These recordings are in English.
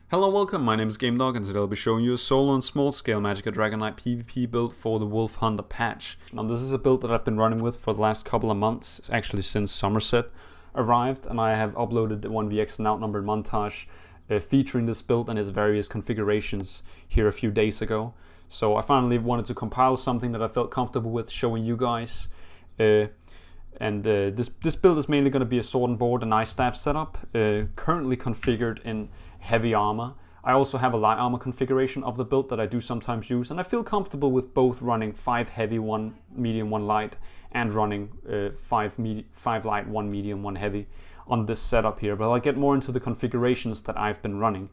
Hello, welcome, my name is Gamedog and today I'll be showing you a solo and small scale Magicka Dragonknight PvP build for the Wolfhunter patch. Now this is a build that I've been running with for the last couple of months, it's actually since Somerset arrived, and I have uploaded the 1vx and outnumbered montage featuring this build and its various configurations here a few days ago. So I finally wanted to compile something that I felt comfortable with showing you guys. This build is mainly going to be a sword and board and ice staff setup, currently configured in heavy armor. I also have a light armor configuration of the build that I do sometimes use, and I feel comfortable with both running 5 heavy, 1 medium, 1 light, and running 5 light, 1 medium, 1 heavy on this setup here. But I'll get more into the configurations that I've been running.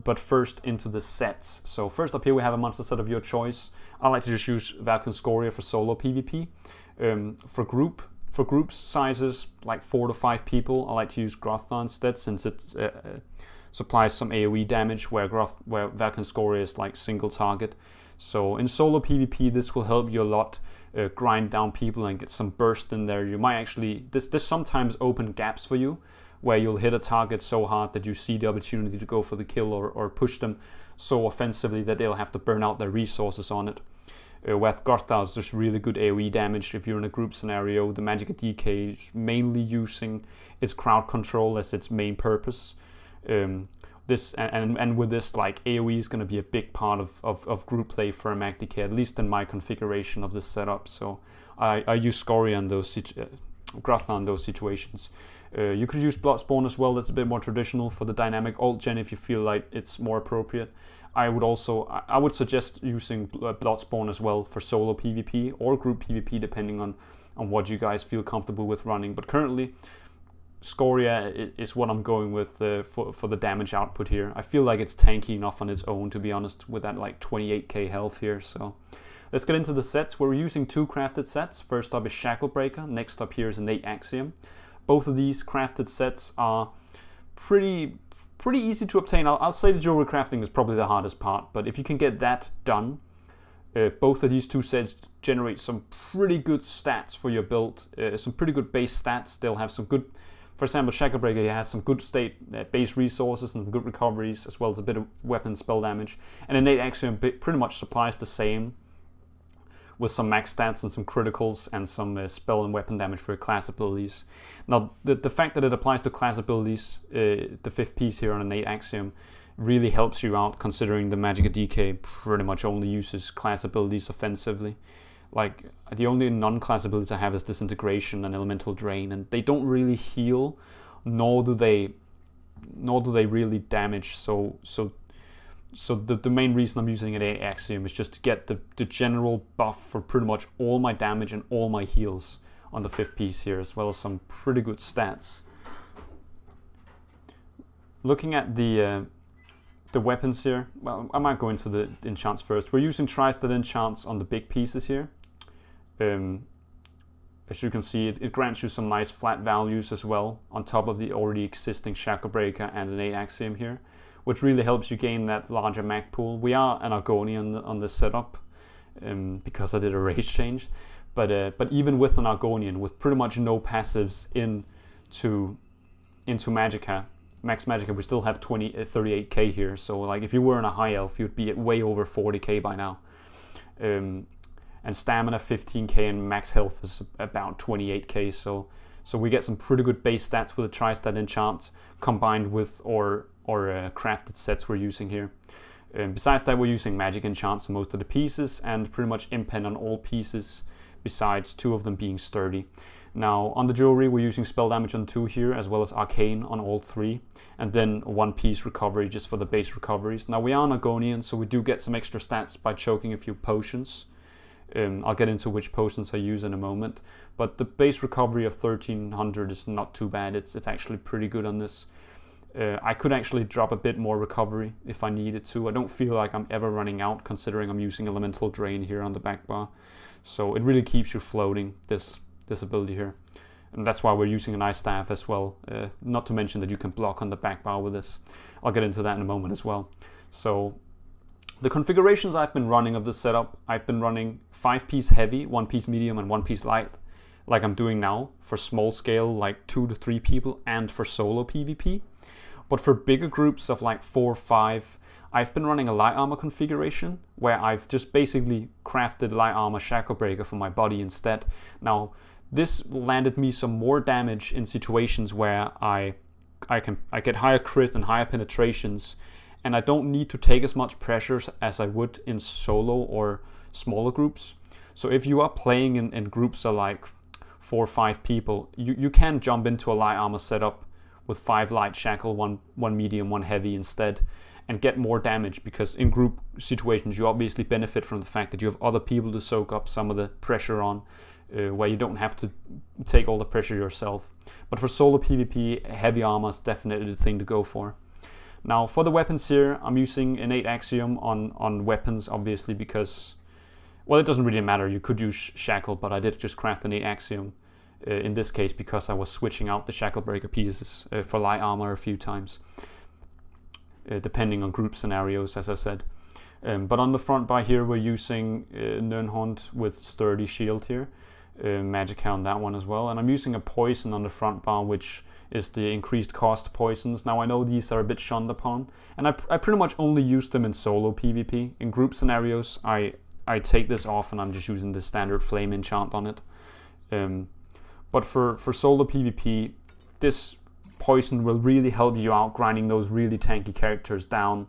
But first into the sets. So first up here we have a monster set of your choice. I like to just use Valkyrie Scoria for solo PvP. For group sizes like 4 to 5 people, I like to use Grothar instead, since it supplies some AoE damage where Valkyrie Scoria is like single target. So in solo PvP this will help you a lot, grind down people and get some burst in there. You might actually, this sometimes open gaps for you where you'll hit a target so hard that you see the opportunity to go for the kill or push them so offensively that they'll have to burn out their resources on it. With Grothar is just really good AoE damage if you're in a group scenario. The Magicka DK is mainly using its crowd control as its main purpose. With this, like, AoE is going to be a big part of group play for a Magicka, at least in my configuration of this setup. So I use Scoria in those Grothar in those situations. You could use Bloodspawn as well. That's a bit more traditional for the dynamic alt gen if you feel like it's more appropriate. I would suggest using Bloodspawn as well for solo PvP or group PvP, depending on what you guys feel comfortable with running. But currently Scoria is what I'm going with for the damage output here. I feel like it's tanky enough on its own, to be honest, with that like 28k health here. So let's get into the sets. We're using 2 crafted sets. First up is Shacklebreaker, next up here is Innate Axiom. Both of these crafted sets are pretty easy to obtain. I'll say the jewelry crafting is probably the hardest part, but if you can get that done, both of these 2 sets generate some pretty good stats for your build, some pretty good base stats. They'll have some good, for example, Shacklebreaker has some good base resources and good recoveries, as well as a bit of weapon spell damage. And Innate Axiom pretty much supplies the same, with some max stats and some criticals and some spell and weapon damage for your class abilities. Now, the fact that it applies to class abilities, the 5th piece here on Innate Axiom, really helps you out, considering the Magicka DK pretty much only uses class abilities offensively. Like, the only non-class abilities I have is Disintegration and Elemental Drain, and they don't really heal, nor do they really damage. So the main reason I'm using an Axiom is just to get the general buff for pretty much all my damage and all my heals on the 5th piece here, as well as some pretty good stats. Looking at the weapons here, well, I might go into the enchants first. We're using Tri-Stat enchants on the big pieces here. As you can see, it grants you some nice flat values as well, on top of the already existing Shacklebreaker and Innate Axiom here, which really helps you gain that larger mag pool. We are an Argonian on this setup, because I did a race change, but even with an Argonian, with pretty much no passives into Magicka, Max Magicka, we still have 38k here. So like if you were in a high elf, you'd be at way over 40k by now. And stamina 15k and max health is about 28k. So we get some pretty good base stats with the Tri-Stat enchants combined with or crafted sets we're using here. Besides that, we're using magic enchants on most of the pieces and pretty much impen on all pieces, besides 2 of them being sturdy. Now on the jewelry, we're using spell damage on 2 here, as well as arcane on all 3, and then 1 piece recovery just for the base recoveries. Now we are an Argonian, so we do get some extra stats by choking a few potions. I'll get into which potions I use in a moment, but the base recovery of 1300 is not too bad. It's actually pretty good on this. I could actually drop a bit more recovery if I needed to. I don't feel like I'm ever running out, considering I'm using Elemental Drain here on the back bar. So it really keeps you floating, this ability here. And that's why we're using an ice staff as well. Not to mention that you can block on the back bar with this. I'll get into that in a moment as well. So the configurations I've been running of this setup, I've been running 5 piece heavy, 1 piece medium, and 1 piece light, like I'm doing now, for small scale, like 2 to 3 people, and for solo PvP. But for bigger groups of like 4 or 5, I've been running a light armor configuration where I've just basically crafted light armor shackle breaker for my body instead. Now, this landed me some more damage in situations where I get higher crit and higher penetrations, and I don't need to take as much pressures as I would in solo or smaller groups. So if you are playing in groups of like 4 or 5 people, you can jump into a light armor setup with 5 light shackle, one medium, 1 heavy instead, and get more damage, because in group situations you obviously benefit from the fact that you have other people to soak up some of the pressure on, where you don't have to take all the pressure yourself. But for solo PvP, heavy armor is definitely the thing to go for. Now for the weapons here, I'm using innate axiom on weapons, obviously, because, well, it doesn't really matter. You could use shackle, but I did just craft innate axiom in this case because I was switching out the shackle breaker pieces for light armor a few times, depending on group scenarios, as I said. But on the front bar here, we're using Nönhund with sturdy shield here, Magicka on that one as well, and I'm using a poison on the front bar, which is the increased cost poisons. Now I know these are a bit shunned upon, and I pretty much only use them in solo PvP. In group scenarios, I take this off and I'm just using the standard flame enchant on it. But for solo PvP, this poison will really help you out grinding those really tanky characters down,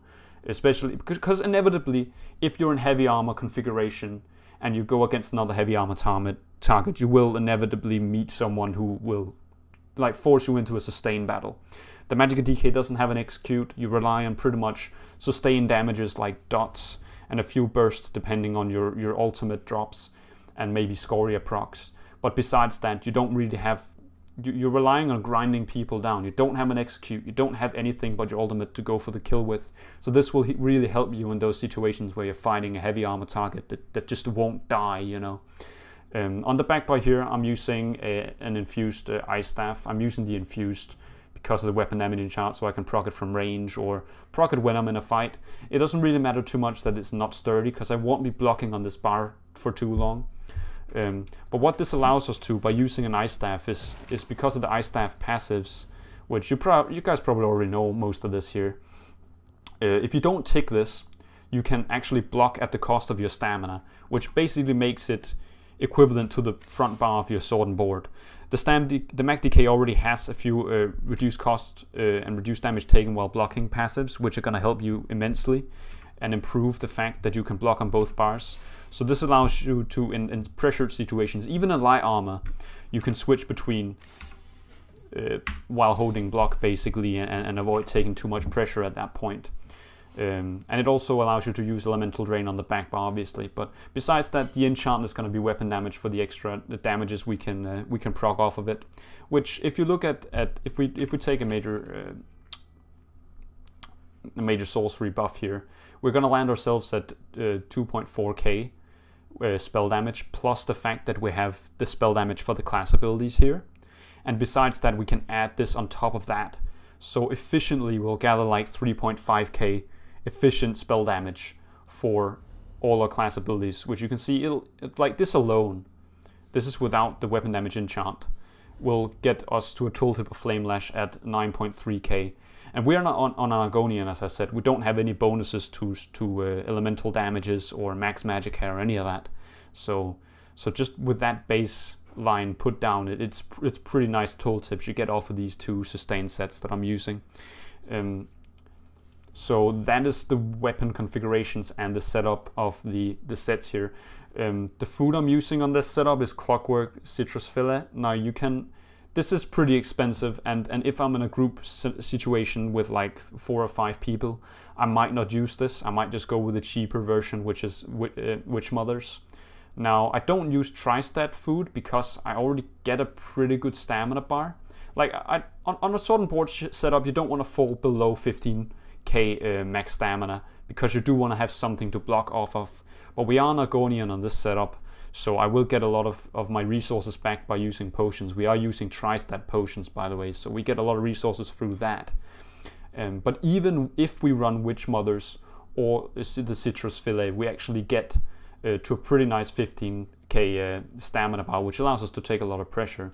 especially because inevitably, if you're in heavy armor configuration and you go against another heavy armor target, you will inevitably meet someone who will like force you into a sustained battle. The Magicka DK doesn't have an execute. You rely on pretty much sustained damages like dots and a few bursts depending on your ultimate drops, and maybe scoria procs. But besides that, you don't really have, you're relying on grinding people down. You don't have an execute, you don't have anything but your ultimate to go for the kill with. So this will really help you in those situations where you're fighting a heavy armor target that just won't die, you know. On the back bar here, I'm using an infused ice staff. I'm using the infused because of the weapon damage enchant, so I can proc it from range or proc it when I'm in a fight. It doesn't really matter too much that it's not sturdy, because I won't be blocking on this bar for too long. But what this allows us to by using an ice staff is because of the ice staff passives, which you guys probably already know most of this here. If you don't tick this, you can actually block at the cost of your stamina, which basically makes it equivalent to the front bar of your sword and board. The Mag DK already has a few reduced cost and reduced damage taken while blocking passives, which are going to help you immensely and improve the fact that you can block on both bars. So this allows you to, in pressured situations, even in light armor, you can switch between while holding block basically, and avoid taking too much pressure at that point. And it also allows you to use elemental drain on the back bar, obviously. But besides that, the enchant is going to be weapon damage for the extra damages we can proc off of it. Which, if you look at if we take a major sorcery buff here, we're going to land ourselves at 2.4k spell damage, plus the fact that we have the spell damage for the class abilities here. And besides that, we can add this on top of that. So efficiently, we'll gather like 3.5k efficient spell damage for all our class abilities, which you can see, like this alone, this is without the weapon damage enchant, will get us to a tooltip of Flame Lash at 9.3k. And we are not on Argonian, as I said. We don't have any bonuses to elemental damages or max magic hair or any of that. So just with that baseline put down, it's pretty nice tooltips you get off of these 2 sustain sets that I'm using. So that is the weapon configurations and the setup of the sets here. The food I'm using on this setup is Clockwork Citrus Fillet. Now this is pretty expensive, and if I'm in a group situation with like 4 or 5 people, I might not use this. I might just go with a cheaper version, which is Witch Mothers. Now, I don't use tri-stat food because I already get a pretty good stamina bar. Like, on a sword and board setup, you don't want to fall below 15k max stamina, because you do want to have something to block off of. But we are on Argonian on this setup, so I will get a lot of my resources back by using potions. We are using tri-stat potions, by the way, so we get a lot of resources through that. But even if we run Witch Mothers or the Citrus Fillet, we actually get to a pretty nice 15k stamina bar, which allows us to take a lot of pressure.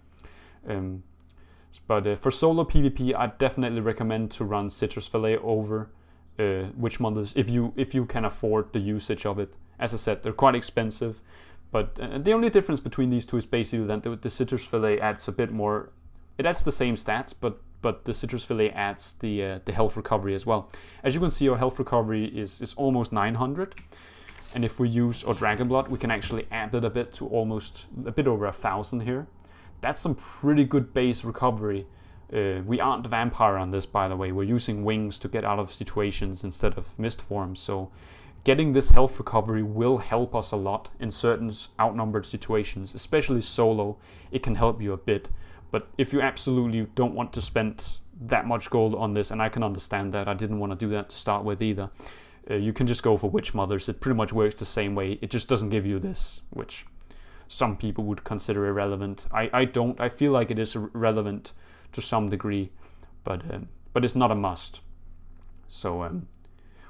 But for solo PvP, I definitely recommend to run Citrus Fillet over Witch Mothers if you can afford the usage of it. As I said, they're quite expensive, but the only difference between these two is basically that the Citrus Fillet adds a bit more. It adds the same stats, but the Citrus Fillet adds the health recovery as well. As you can see, our health recovery is almost 900, and if we use our Dragon Blood, we can actually add it a bit to almost a bit over 1,000 here. That's some pretty good base recovery. We aren't vampire on this, by the way. We're using wings to get out of situations instead of mist forms, so getting this health recovery will help us a lot in certain outnumbered situations, especially solo. It can help you a bit, but if you absolutely don't want to spend that much gold on this, and I can understand that, I didn't want to do that to start with either, you can just go for Witch Mothers. It pretty much works the same way. It just doesn't give you this, which some people would consider irrelevant. I don't. I feel like it is relevant to some degree, but it's not a must. So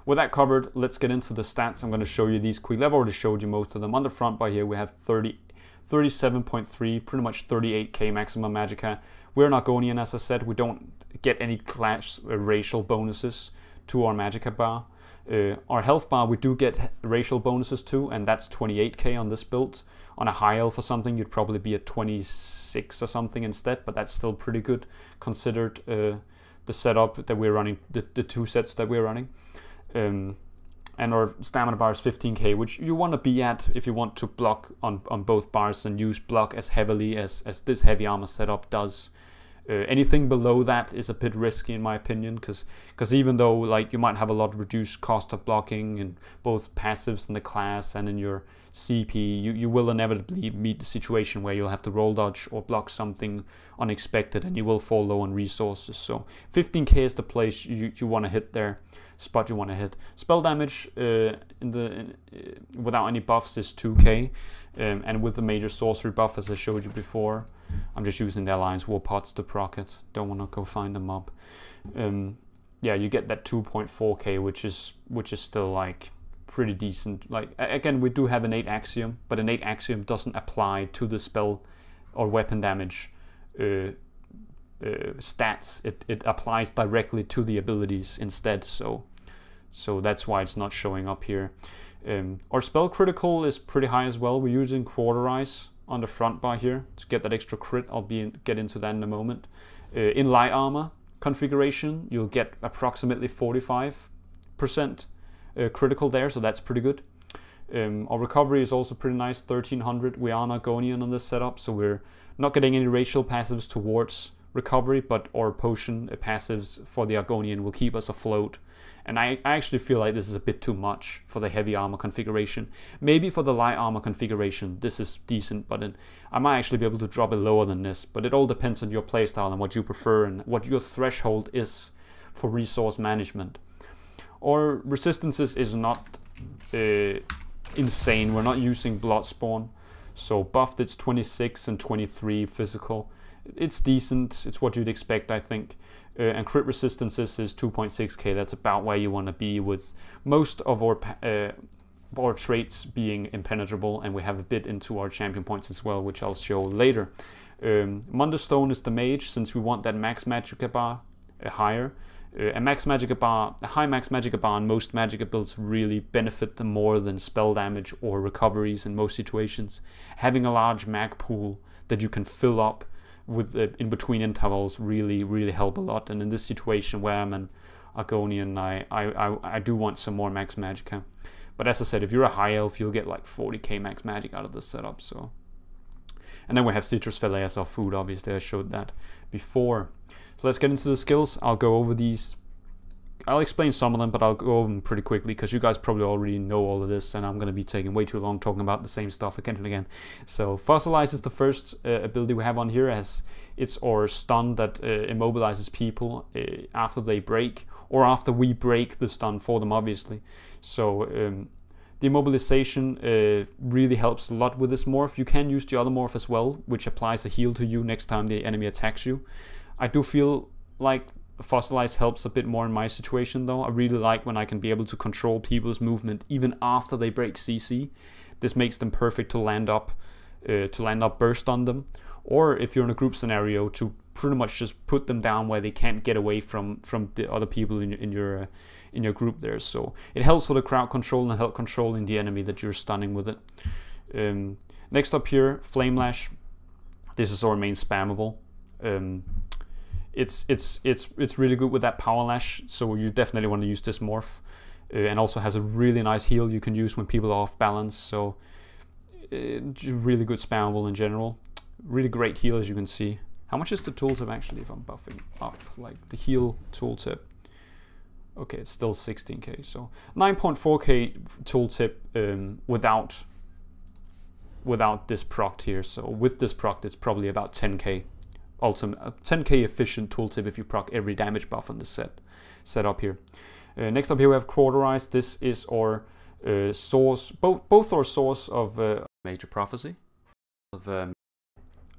with that covered, let's get into the stats. I'm going to show you these quickly. I've already showed you most of them. On the front bar here, we have 37.3, pretty much 38k maximum Magicka. We're an Argonian, as I said. We don't get any clash racial bonuses to our Magicka bar. Our health bar, we do get racial bonuses too, and that's 28k on this build. On a high elf or something, you'd probably be at 26 or something instead, but that's still pretty good considered the setup that we're running, the two sets that we're running. And our stamina bar is 15k, which you want to be at if you want to block on both bars and use block as heavily as this heavy armor setup does. Anything below that is a bit risky in my opinion, because even though like you might have a lot of reduced cost of blocking in both passives in the class and in your CP, you will inevitably meet the situation where you'll have to roll dodge or block something unexpected and you will fall low on resources. So 15k is the place you want to hit there, spot you want to hit. Spell damage without any buffs is 2k, and with the major sorcery buff, as I showed you before, I'm just using the Alliance War pots to proc it. Don't want to go find them up. Yeah, you get that 2.4k, which is still like pretty decent. Like again, we do have innate axiom, but innate axiom doesn't apply to the spell or weapon damage stats. It applies directly to the abilities instead. So that's why it's not showing up here. Our spell critical is pretty high as well. We're using Quarterize on the front bar here to get that extra crit. I'll get into that in a moment. In light armor configuration, you'll get approximately 45% critical there, so that's pretty good. Our recovery is also pretty nice, 1300. We are an Argonian on this setup, so we're not getting any racial passives towards recovery, but our potion passives for the Argonian will keep us afloat. And I actually feel like this is a bit too much for the heavy armor configuration. Maybe for the light armor configuration this is decent, but I might actually be able to drop it lower than this. But it all depends on your playstyle and what you prefer and what your threshold is for resource management. Our resistances is not insane. We're not using Bloodspawn, so buffed it's 26 and 23 physical. It's decent. It's what you'd expect, I think. And crit resistances is 2.6k. That's about where you want to be, with most of our traits being impenetrable, and we have a bit into our champion points as well, which I'll show later. Munderstone is the mage, since we want that max Magicka bar higher. A high max Magicka bar on most Magicka builds really benefit them more than spell damage or recoveries in most situations. Having a large mag pool that you can fill up with in between intervals really help a lot. And in this situation where I'm an Argonian, I do want some more max Magicka. But as I said, if you're a high elf, you'll get like 40k max magic out of this setup. So, and then we have Citrus Fillet as our food. Obviously, I showed that before. So let's get into the skills. I'll go over these. I'll explain some of them, but I'll go over them pretty quickly because you guys probably already know all of this, and I'm going to be taking way too long talking about the same stuff again and again. So Fossilize is the first ability we have on here, as it's our stun that immobilizes people after they break, or after we break the stun for them, obviously. So the immobilization really helps a lot with this morph. You can use the other morph as well, which applies a heal to you next time the enemy attacks you. I do feel like Fossilize helps a bit more in my situation though. I really like when I can be able to control people's movement even after they break CC. This makes them perfect to land up burst on them, or if you're in a group scenario, to pretty much just put them down where they can't get away from the other people in your group there. So it helps with the crowd control and help controlling the enemy that you're stunning with it. Next up here, Flame Lash. This is our main spammable. It's really good with that Power Lash, so you definitely want to use this morph. And also has a really nice heal you can use when people are off balance. So really good spammable in general. Really great heal, as you can see. How much is the tooltip actually if I'm buffing up? Like the heal tooltip. Okay, it's still 16k. So 9.4k tooltip without this proc here. So with this proc, it's probably about 10k. Ultimate 10k efficient tooltip if you proc every damage buff on the set up here. Next up here we have Cauterize. This is our source, both our source of Major Prophecy,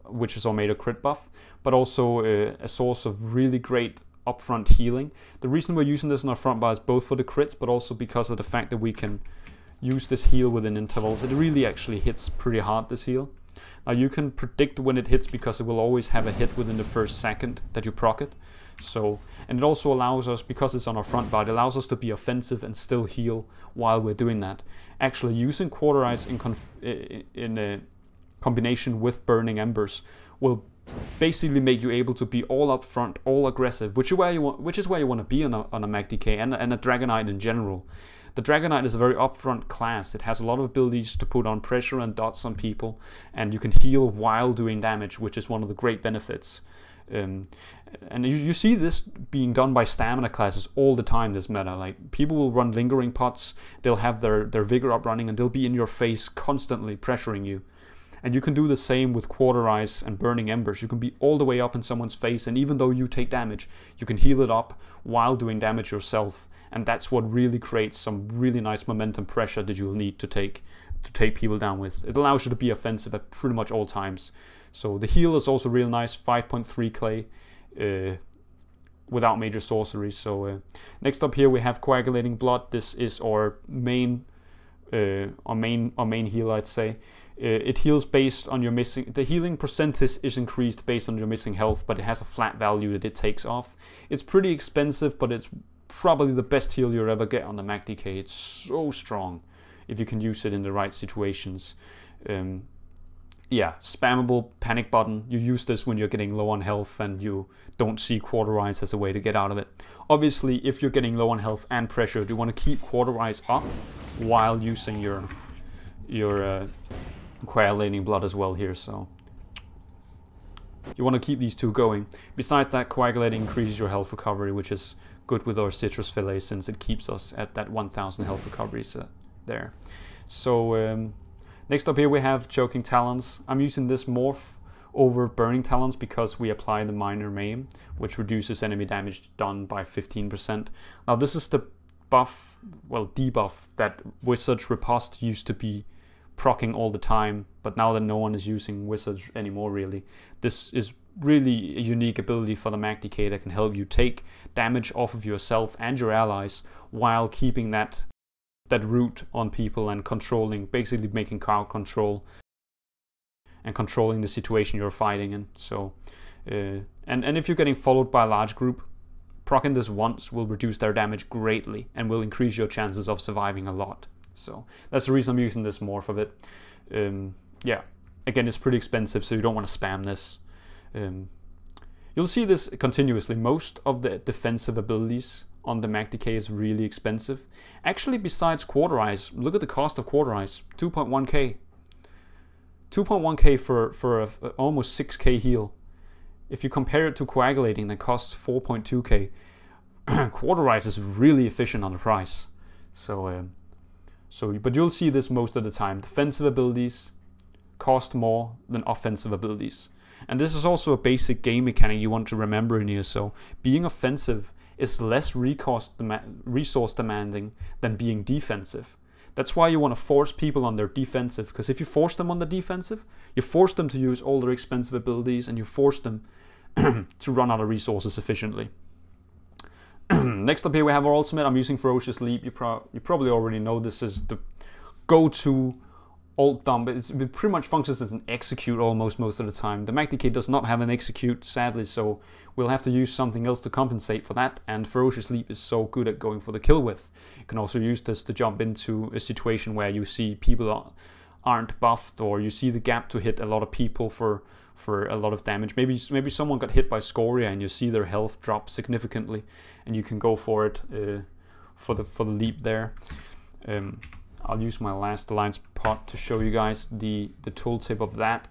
which is our Major Crit buff, but also a source of really great upfront healing. The reason we're using this in our front bar is both for the crits, but also because of the fact that we can use this heal within intervals. It really actually hits pretty hard, this heal. Now you can predict when it hits because it will always have a hit within the first second that you proc it. So, and it also allows us, because it's on our front bar, it allows us to be offensive and still heal while we're doing that. Actually, using Cauterize in a combination with Burning Embers will basically make you able to be all up front, all aggressive, which is where you want to be on a MagDK and a Dragonknight in general. The Dragonknight is a very upfront class. It has a lot of abilities to put on pressure and dots on people, and you can heal while doing damage, which is one of the great benefits. And you see this being done by stamina classes all the time, this meta. Like, people will run lingering pots, they'll have their vigor up running, and they'll be in your face constantly pressuring you. And you can do the same with Cauterize and Burning Embers. You can be all the way up in someone's face, and even though you take damage, you can heal it up while doing damage yourself. And that's what really creates some really nice momentum pressure that you'll need to take people down with. It allows you to be offensive at pretty much all times. So the heal is also real nice, 5.3 clay without major sorceries. So next up here we have Coagulating Blood. This is our main heal, I'd say. It heals based on your missing. The healing percentage is increased based on your missing health, but it has a flat value that it takes off. It's pretty expensive, but it's probably the best heal you'll ever get on the MagDK. It's so strong if you can use it in the right situations. Yeah, spammable panic button. You use this when you're getting low on health and you don't see Cauterize as a way to get out of it. Obviously, if you're getting low on health and pressure, you want to keep Cauterize up while using your Coagulating Blood as well here. So you want to keep these two going. Besides that, Coagulating increases your health recovery, which is good with our Citrus Fillet since it keeps us at that 1000 health recoveries there. So next up here we have Choking Talons. I'm using this morph over Burning Talons because we apply the Minor Maim, which reduces enemy damage done by 15%. Now this is the buff, well, debuff that Wizard's Riposte used to be proccing all the time, but now that no one is using Wizards anymore really, this is really a unique ability for the MagDK that can help you take damage off of yourself and your allies while keeping that root on people and controlling, basically making crowd control and controlling the situation you're fighting in. So and if you're getting followed by a large group, proccing this once will reduce their damage greatly and will increase your chances of surviving a lot. So that's the reason I'm using this morph of it. Yeah, again, it's pretty expensive, so you don't want to spam this. You'll see this continuously. Most of the defensive abilities on the MagDK is really expensive. Actually, besides Cauterize, look at the cost of Cauterize, 2.1k. 2.1k for a almost 6k heal. If you compare it to Coagulating, that costs 4.2k. Cauterize is really efficient on the price. But you'll see this most of the time. Defensive abilities cost more than offensive abilities. And this is also a basic game mechanic you want to remember in ESO. Being offensive is less resource demanding than being defensive. That's why you want to force people on their defensive, because if you force them on the defensive, you force them to use all their expensive abilities and you force them to run out of resources efficiently. Next up here we have our ultimate. I'm using Ferocious Leap. You probably already know this is the go-to alt dump. It pretty much functions as an execute almost most of the time. The Magicka does not have an execute, sadly, so we'll have to use something else to compensate for that, and Ferocious Leap is so good at going for the kill width. You can also use this to jump into a situation where you see people aren't buffed, or you see the gap to hit a lot of people for a lot of damage. Maybe someone got hit by Scoria and you see their health drop significantly, and you can go for it for the leap there. I'll use my last alliance pot to show you guys the tooltip of that.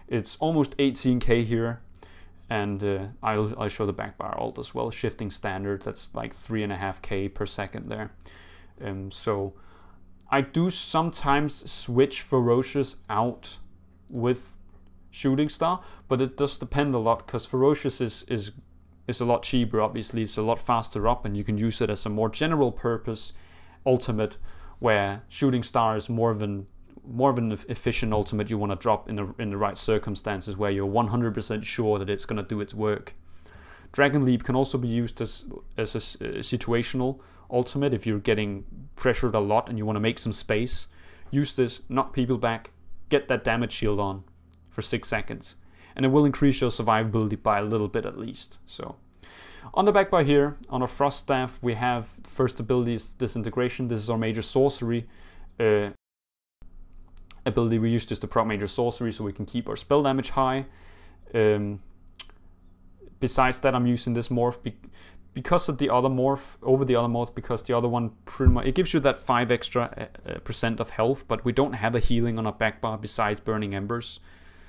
It's almost 18k here, and I'll show the backbar alt as well. Shifting standard, that's like 3.5k per second there. So I do sometimes switch Ferocious out with Shooting Star, but it does depend a lot, because Ferocious is a lot cheaper. Obviously, it's a lot faster up, and you can use it as a more general purpose ultimate, where Shooting Star is more of an efficient ultimate you want to drop in the right circumstances, where you're 100% sure that it's going to do its work. Dragon Leap can also be used as a situational ultimate. If you're getting pressured a lot and you want to make some space, use this, knock people back, get that damage shield on for 6 seconds, and it will increase your survivability by a little bit at least. So on the back bar here, on our Frost Staff, we have first ability is Disintegration. This is our major sorcery ability. We use this to proc major sorcery so we can keep our spell damage high. Besides that, I'm using this morph because of the other morph over the other morph, because the other one pretty much, it gives you that 5 extra % of health, but we don't have a healing on our back bar besides Burning Embers.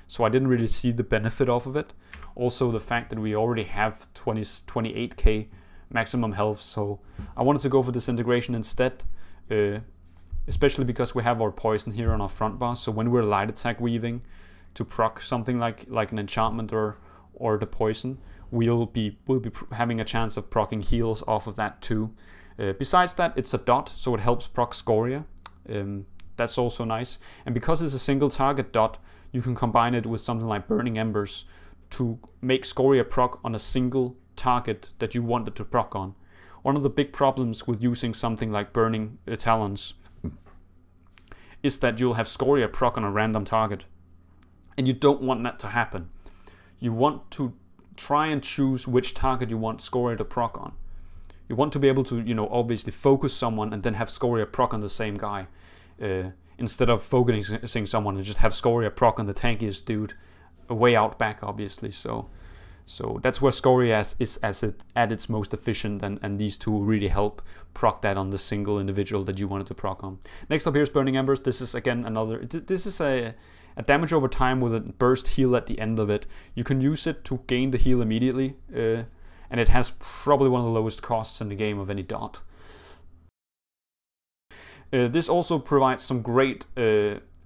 So I didn't really see the benefit off of it. Also the fact that we already have 28k maximum health, so I wanted to go for Disintegration instead, especially because we have our poison here on our front bar. So when we're light attack weaving to proc something like an enchantment or the poison, we'll be having a chance of proccing heals off of that too. Besides that, it's a dot, so it helps proc Scoria. That's also nice. And because it's a single target dot, you can combine it with something like Burning Embers to make Scoria proc on a single target that you wanted to proc on. One of the big problems with using something like Burning Talons is that you'll have Scoria proc on a random target, and you don't want that to happen. You want to try and choose which target you want Scoria to proc on. You want to be able to, you know, obviously focus someone and then have Scoria proc on the same guy, instead of focusing someone and just have Scoria proc on the tankiest dude way out back, obviously. So that's where Scoria is at its most efficient, and these two really help proc that on the single individual that you wanted to proc on. Next up here is Burning Embers. This is again another, this is a damage over time with a burst heal at the end of it. You can use it to gain the heal immediately, and it has probably one of the lowest costs in the game of any dot. This also provides some great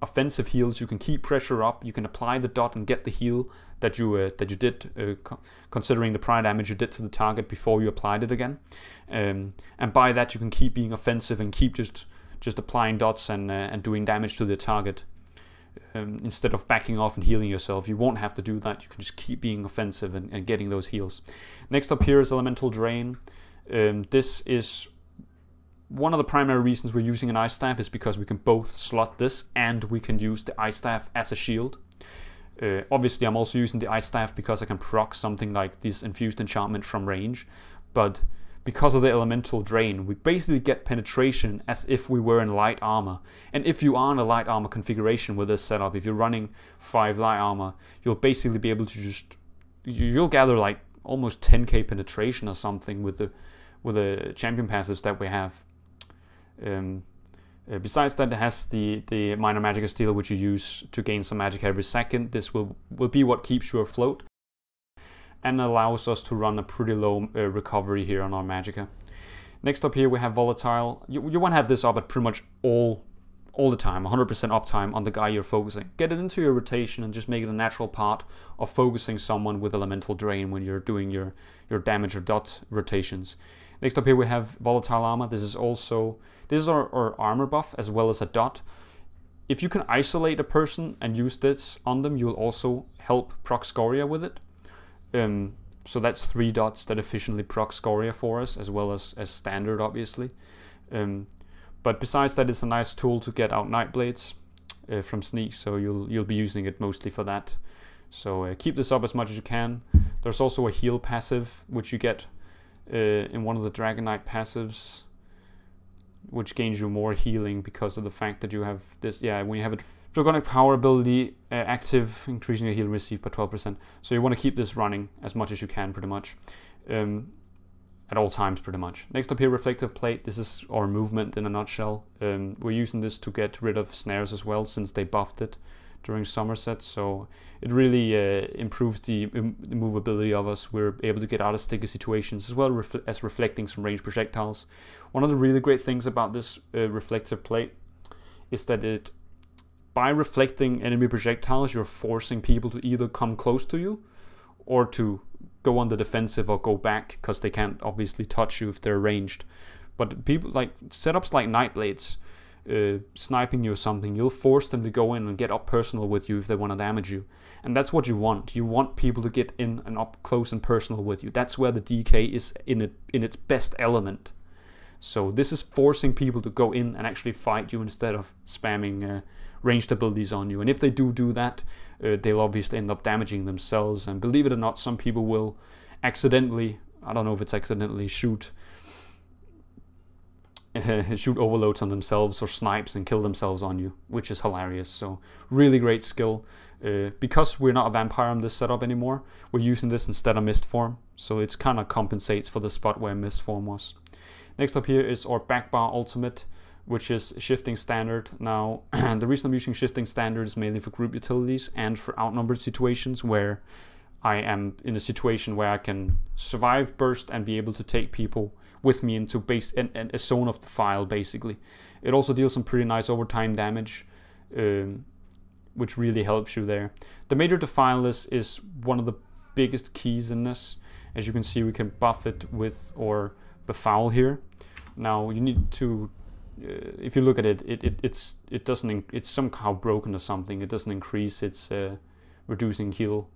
offensive heals. You can keep pressure up, you can apply the dot and get the heal that you did, considering the prior damage you did to the target before you applied it again. And by that you can keep being offensive and keep just applying dots and doing damage to the target. Instead of backing off and healing yourself, you won't have to do that. You can just keep being offensive and getting those heals. Next up here is Elemental Drain. This is one of the primary reasons we're using an Ice Staff, is because we can both slot this and we can use the Ice Staff as a shield. Obviously I'm also using the Ice Staff because I can proc something like this Infused Enchantment from range, but because of the Elemental Drain, we basically get penetration as if we were in light armor. And if you are in a light armor configuration with this setup, if you're running 5 light armor, you'll basically be able to you'll gather like almost 10k penetration or something with the champion passives that we have. Besides that, it has the minor Magicka Steel, which you use to gain some magic every second. This will be what keeps you afloat and allows us to run a pretty low recovery here on our Magicka. Next up here we have Volatile. You want to have this up at pretty much all the time, 100% uptime on the guy you're focusing. Get it into your rotation and just make it a natural part of focusing someone with Elemental Drain when you're doing your damage or dot rotations. Next up here we have Volatile Armor. This is our armor buff as well as a dot. If you can isolate a person and use this on them, you'll also help proc Scoria with it. So that's 3 dots that efficiently proc Scoria for us, as well as standard, obviously. But besides that, it's a nice tool to get out Nightblades. from sneaks, so you'll be using it mostly for that. So keep this up as much as you can. There's also a heal passive which you get in one of the Dragonknight passives, which gains you more healing because of the fact that you have this. Yeah, when you have a Dragonic power ability active, increasing your heal received by 12%. So you want to keep this running as much as you can, pretty much. At all times, pretty much. Next up here, Reflective Plate. This is our movement in a nutshell. We're using this to get rid of snares as well, since they buffed it during Somerset. So it really improves the movability of us. We're able to get out of sticky situations, as well as reflecting some ranged projectiles. One of the really great things about this Reflective Plate is that by reflecting enemy projectiles, you're forcing people to either come close to you or to go on the defensive or go back, because they can't obviously touch you if they're ranged. But people like setups like Nightblades, sniping you or something, you'll force them to go in and get up personal with you if they want to damage you. And that's what you want. You want people to get in and up close and personal with you. That's where the DK is in its best element. So this is forcing people to go in and actually fight you instead of spamming ranged abilities on you. And if they do that, they'll obviously end up damaging themselves. And believe it or not, some people will accidentally, I don't know if it's accidentally, shoot overloads on themselves or snipes and kill themselves on you, which is hilarious. So really great skill. Because we're not a vampire on this setup anymore, we're using this instead of Mist Form. So it's kind of compensates for the spot where Mist Form was. Next up here is our backbar ultimate, which is shifting standard. Now, the reason I'm using shifting standard is mainly for group utilities and for outnumbered situations where I am in a situation where I can survive burst and be able to take people with me into a zone of the file, basically. It also deals some pretty nice overtime damage, which really helps you there. The Major Defile is one of the biggest keys in this. As you can see, we can buff it with our Befoul here. Now you need to, if you look at it, it's somehow broken or something. It doesn't increase its reducing heal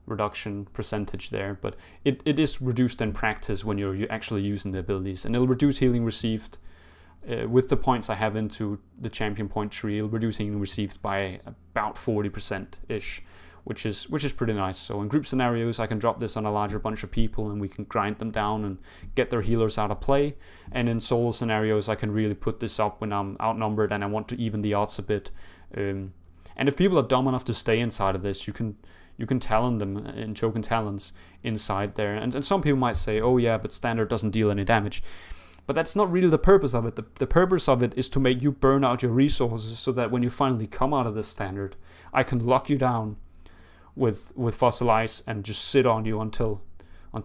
reduction percentage there, but it is reduced in practice when you're actually using the abilities, and it'll reduce healing received with the points I have into the champion point tree. It'll reduce healing received by about 40% ish, which is pretty nice. So in group scenarios, I can drop this on a larger bunch of people and we can grind them down and get their healers out of play. And in solo scenarios, I can really put this up when I'm outnumbered and I want to even the odds a bit. And if people are dumb enough to stay inside of this, you can talon them in choke and talons inside there. And some people might say, oh yeah, but standard doesn't deal any damage. But that's not really the purpose of it. The purpose of it is to make you burn out your resources so that when you finally come out of this standard, I can lock you down with Fossil Ice and just sit on you until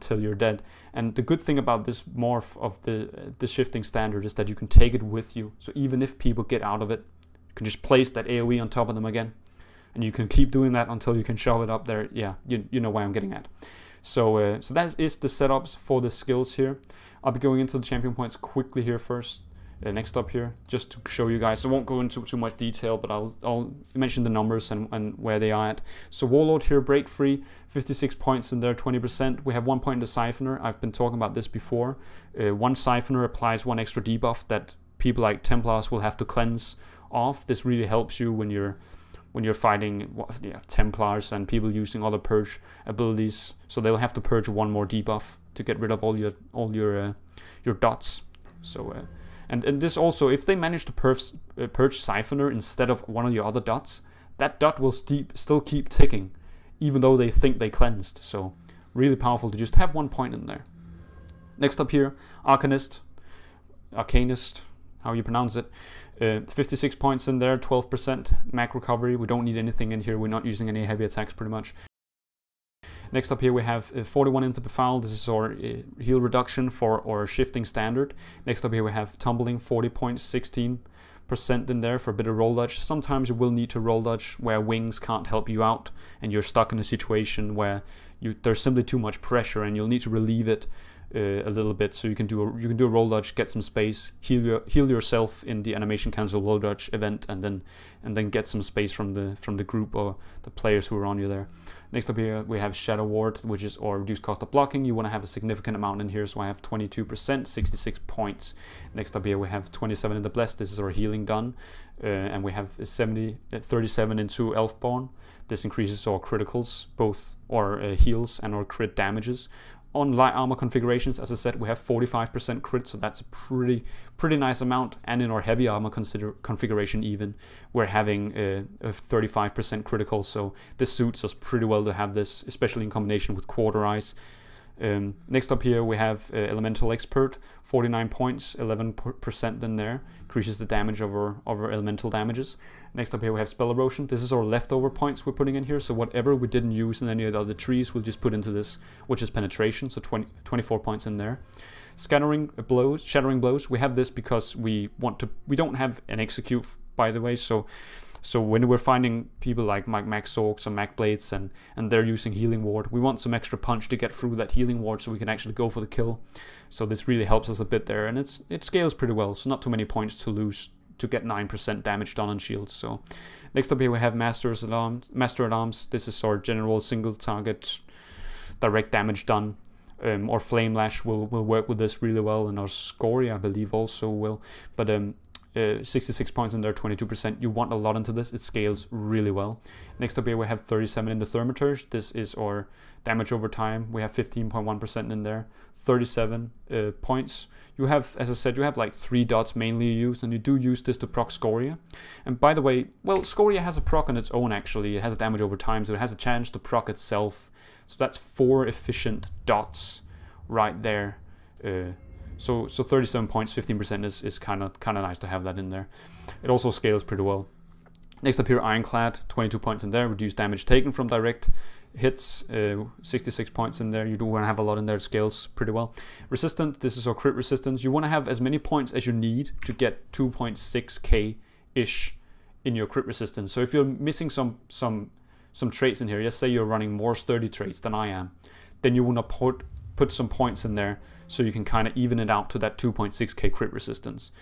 you're dead. And the good thing about this morph of the shifting standard is that you can take it with you. So even if people get out of it, you can just place that AoE on top of them again. And you can keep doing that until you can shove it up there. Yeah, you know where I'm getting at. So so that is the setups for the skills here. I'll be going into the champion points quickly here first. Next up here, just to show you guys. I won't go into too much detail, but I'll mention the numbers and where they are at. So Warlord here, break free, 56 points in there, 20%. We have 1 point in the Siphoner. I've been talking about this before. One Siphoner applies 1 extra debuff that people like Templars will have to cleanse off. This really helps you when you're fighting Templars and people using other purge abilities. So they'll have to purge 1 more debuff to get rid of all your dots. So. And this also, if they manage to purge Siphoner instead of one of your other dots, that dot will still keep ticking, even though they think they cleansed. So really powerful to just have 1 point in there. Next up here, Arcanist, how you pronounce it. 56 points in there, 12% mag recovery. We don't need anything in here. We're not using any heavy attacks pretty much. Next up here we have 41 into Befoul. This is our heal reduction for our shifting standard. Next up here we have Tumbling, 40 points, 16% in there for a bit of roll dodge. Sometimes you will need to roll dodge where wings can't help you out and you're stuck in a situation where there's simply too much pressure and you'll need to relieve it a little bit, so you can do a roll dodge, get some space, heal yourself in the animation cancel roll dodge event, and then get some space from the group or the players who are on you there. Next up here we have Shadow Ward, which is or reduced cost of blocking. You want to have a significant amount in here, so I have 22%, 66 points. Next up here we have 27 in the Blessed. This is our healing done, and we have 37 into Elfborn. This increases our criticals, both our heals and our crit damages. On light armor configurations, as I said, we have 45% crit, so that's a pretty nice amount. And in our heavy armor configuration even, we're having a 35% critical, so this suits us pretty well to have this, especially in combination with Quarter Eyes. Next up here we have Elemental Expert, 49 points, 11% in there, increases the damage of our elemental damages. Next up here we have Spell Erosion. This is our leftover points we're putting in here, so whatever we didn't use in any of the other trees we'll just put into this, which is Penetration, so 24 points in there. Shattering Blows, we have this because we don't have an Execute, by the way, so when we're finding people like Mag Sorks or Mag Blades and they're using Healing Ward, we want some extra punch to get through that Healing Ward so we can actually go for the kill. So this really helps us a bit there, and it scales pretty well, so not too many points to lose to get 9% damage done on shields. So next up here we have Master at Arms. This is our general single target direct damage done. Or Flame Lash will work with this really well, and our Scoria I believe also will, but 66 points in there, 22%. You want a lot into this, it scales really well. Next up here we have 37 in the Thermaturge. This is our damage over time. We have 15.1% in there, 37 points. You have, as I said, you have like 3 dots mainly used, and you do use this to proc Scoria. And by the way, well, Scoria has a proc on its own actually. It has a damage over time, so it has a chance to proc itself. So that's 4 efficient dots right there. So 37 points, 15% is kind of nice to have that in there. It also scales pretty well. Next up here, Ironclad, 22 points in there, reduced damage taken from direct hits, 66 points in there. You do want to have a lot in there, it scales pretty well. Resistant, this is our crit resistance. You want to have as many points as you need to get 2.6k-ish in your crit resistance. So if you're missing some traits in here, just say you're running more sturdy traits than I am, then you want to put some points in there so you can kind of even it out to that 2.6k crit resistance,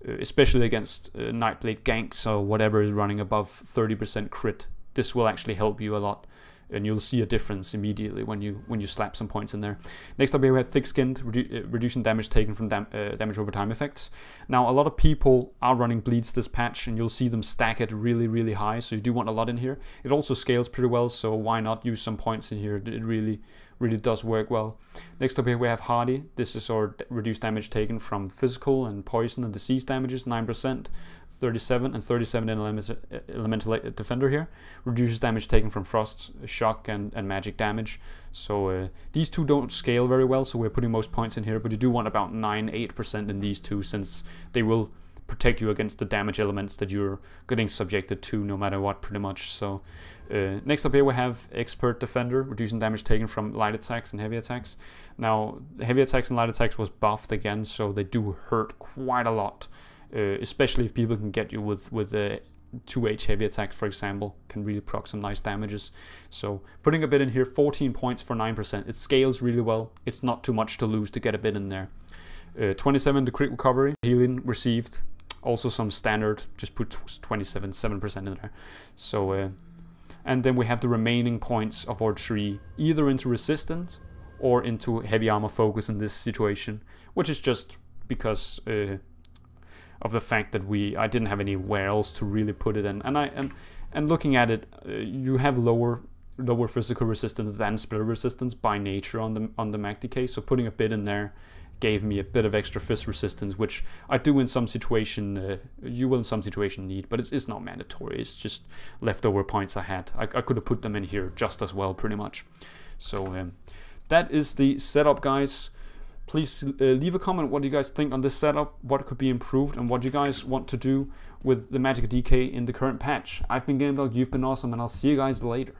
especially against Nightblade ganks or whatever is running above 30% crit. This will actually help you a lot, and you'll see a difference immediately when you slap some points in there. Next up here we have Thick-Skinned, reducing damage taken from damage over time effects. Now a lot of people are running bleeds this patch, and you'll see them stack it really high, so you do want a lot in here. It also scales pretty well, so why not use some points in here? It really does work well. Next up here we have Hardy. This is our reduced damage taken from physical and poison and disease damages, 9%, 37 and 37 in Elemental Defender here. Reduces damage taken from frost, shock and magic damage. So these two don't scale very well, so we're putting most points in here, but you do want about 9-8% in these two, since they will protect you against the damage elements that you're getting subjected to no matter what, pretty much. So next up here we have Expert Defender, reducing damage taken from light attacks and heavy attacks. Now heavy attacks and light attacks was buffed again, so they do hurt quite a lot, especially if people can get you with 2H heavy attacks, for example, can really proc some nice damages. So putting a bit in here, 14 points for 9%. It scales really well. It's not too much to lose to get a bit in there. 27 the crit recovery, healing received. Also some standard, just put 7% in there. So and then we have the remaining points of our tree either into resistance or into heavy armor focus in this situation, which is just because of the fact that I didn't have anywhere else to really put it in. And looking at it, you have lower physical resistance than spell resistance by nature on the Mag Decay, so putting a bit in there gave me a bit of extra fist resistance, which I do in some situation, you will in some situation need, but it's not mandatory. It's just leftover points I had. I could have put them in here just as well, pretty much. So that is the setup, guys. Please leave a comment what you guys think on this setup, what could be improved, and what you guys want to do with the Magicka DK in the current patch. I've been Gamedog, you've been awesome, and I'll see you guys later.